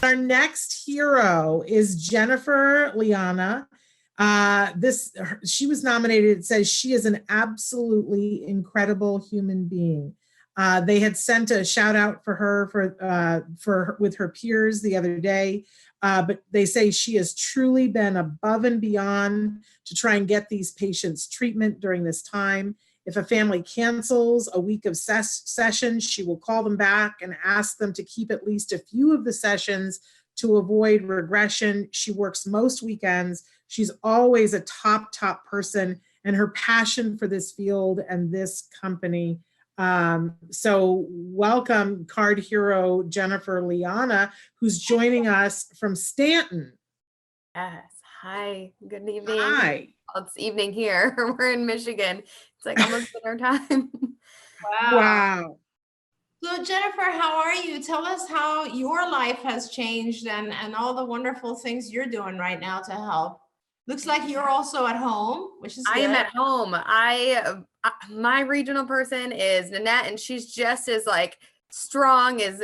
Our next hero is Jennifer Leanna. She was nominated. It says she is an absolutely incredible human being. They had sent a shout out for her with her peers the other day, but they say she has truly been above and beyond to try and get these patients treatment during this time. If a family cancels a week of sessions, she will call them back and ask them to keep at least a few of the sessions to avoid regression. She works most weekends. She's always a top person, and her passion for this field and this company. So welcome, card hero Jennifer Leanna, who's joining us from Stanton. Yes. Hi. Good evening. Hi. Well, it's evening here. We're in Michigan. It's like almost dinner time. Wow. So Jennifer, how are you? Tell us how your life has changed and all the wonderful things you're doing right now to help. Looks like you're also at home, which is good. I am at home. My regional person is Nanette, and she's just as like strong as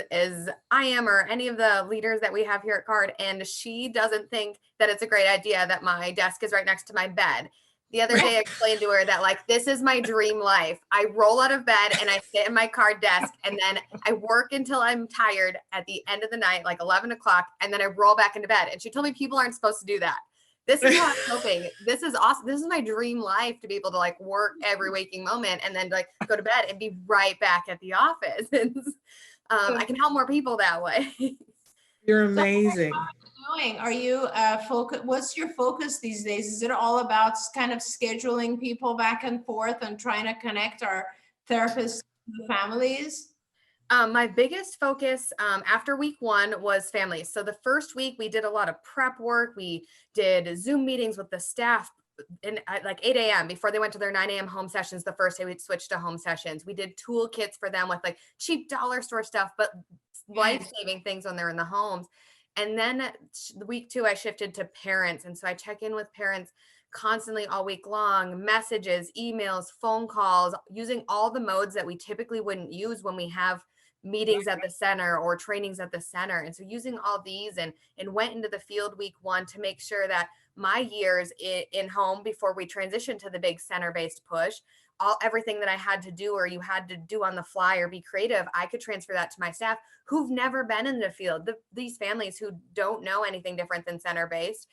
I am, or any of the leaders that we have here at Card. And she doesn't think that it's a great idea that my desk is right next to my bed. The other day I explained to her that like, this is my dream life. I roll out of bed and I sit in my Card desk, and then I work until I'm tired at the end of the night, like 11 o'clock. And then I roll back into bed. And she told me people aren't supposed to do that. This is how I'm coping. This is awesome. This is my dream life, to be able to like work every waking moment and then like go to bed and be right back at the office. I can help more people that way. You're amazing. Are you what's your focus these days? Is it all about kind of scheduling people back and forth and trying to connect our therapists to families? My biggest focus after week 1 was families. So the first week we did a lot of prep work. We did Zoom meetings with the staff at like 8 a.m. before they went to their 9 a.m. home sessions. The first day we'd switch to home sessions. We did toolkits for them with like cheap dollar store stuff, but life-saving things when they're in the homes. And then week 2, I shifted to parents. And so I check in with parents constantly all week long, messages, emails, phone calls, using all the modes that we typically wouldn't use when we have meetings at the center or trainings at the center. And so using all these and went into the field week 1 to make sure that my years in home before we transitioned to the big center-based push, everything that I had to do or you had to do on the fly or be creative, I could transfer that to my staff who've never been in the field, these families who don't know anything different than center-based,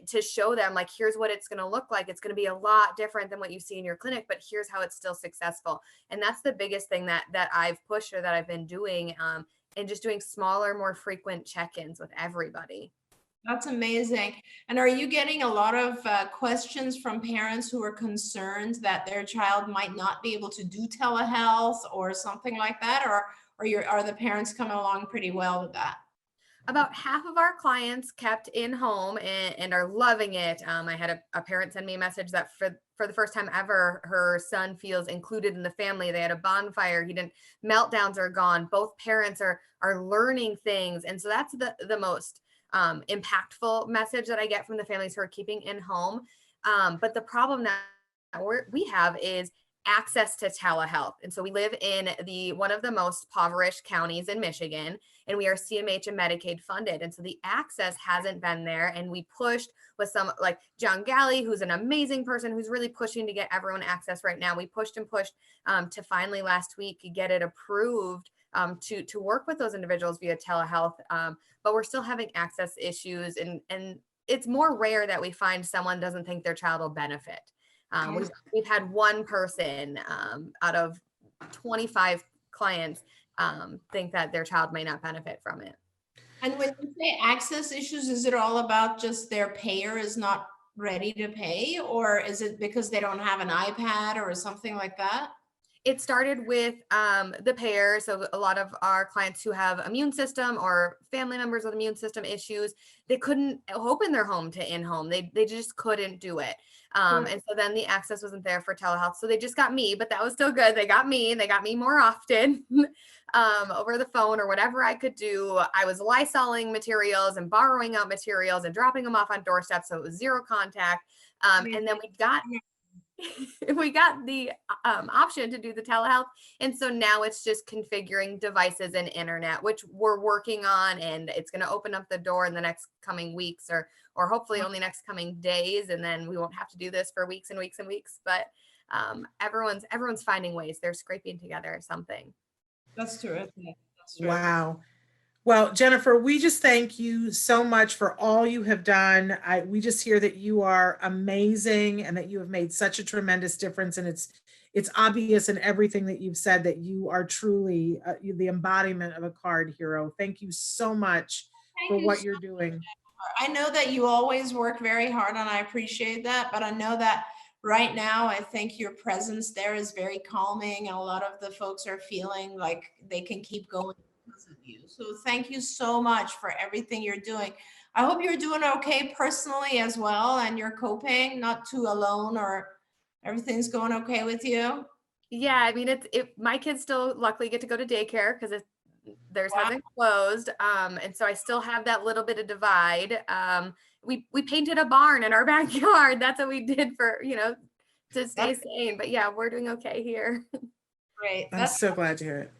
to show them like, here's what it's going to look like. It's going to be a lot different than what you see in your clinic, but here's how it's still successful. And that's the biggest thing that I've pushed, or that I've been doing, and just doing smaller, more frequent check-ins with everybody. That's amazing. And are you getting a lot of questions from parents who are concerned that their child might not be able to do telehealth or something like that? Or are the parents coming along pretty well with that? About half of our clients kept in home and are loving it. I had a parent send me a message that for the first time ever, her son feels included in the family. They had a bonfire. Meltdowns are gone. Both parents are learning things. And so that's the most impactful message that I get from the families who are keeping in home. But the problem that we have is access to telehealth. And so we live in one of the most impoverished counties in Michigan, and we are CMH and Medicaid funded. And so the access hasn't been there. And we pushed with some like John Galley, who's an amazing person who's really pushing to get everyone access right now. We pushed and pushed to finally last week get it approved to work with those individuals via telehealth. But we're still having access issues, and it's more rare that we find someone doesn't think their child will benefit. We've had one person out of 25 clients think that their child may not benefit from it. And when you say access issues, is it all about just their payer is not ready to pay, or is it because they don't have an iPad or something like that? It started with the payer. So a lot of our clients who have immune system or family members with immune system issues, they couldn't open their home to in-home. They just couldn't do it. And so then the access wasn't there for telehealth. So they just got me, but that was still good. They got me more often over the phone or whatever I could do. I was Lysoling materials and borrowing out materials and dropping them off on doorsteps. So it was zero contact. And then we got we got the option to do the telehealth. And so now it's just configuring devices and internet, which we're working on, and it's going to open up the door in the next coming weeks, or hopefully only next coming days. And then we won't have to do this for weeks and weeks and weeks, but everyone's finding ways. They're scraping together something. That's terrific. That's terrific. Wow. Well, Jennifer, we just thank you so much for all you have done. We just hear that you are amazing and that you have made such a tremendous difference. And it's obvious in everything that you've said that you are truly the embodiment of a card hero. Thank you so much for what you're doing. I know that you always work very hard, and I appreciate that, but I know that right now, I think your presence there is very calming, and a lot of the folks are feeling like they can keep going because of you. So thank you so much for everything you're doing. I hope you're doing okay personally as well, and you're coping, not too alone, or everything's going okay with you. Yeah, I mean, my kids still luckily get to go to daycare because theirs hasn't closed. And so I still have that little bit of divide. We painted a barn in our backyard. That's what we did for, to stay sane. But yeah, we're doing okay here. Great. I'm so glad to hear it.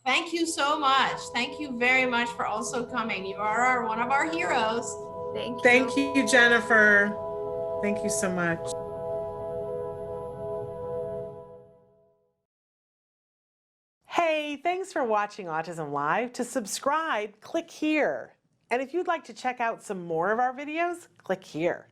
Thank you so much. Thank you very much for also coming. You are one of our heroes. Thank you. Thank you, Jennifer. Thank you so much. Hey, thanks for watching Autism Live. To subscribe, click here. And if you'd like to check out some more of our videos, click here.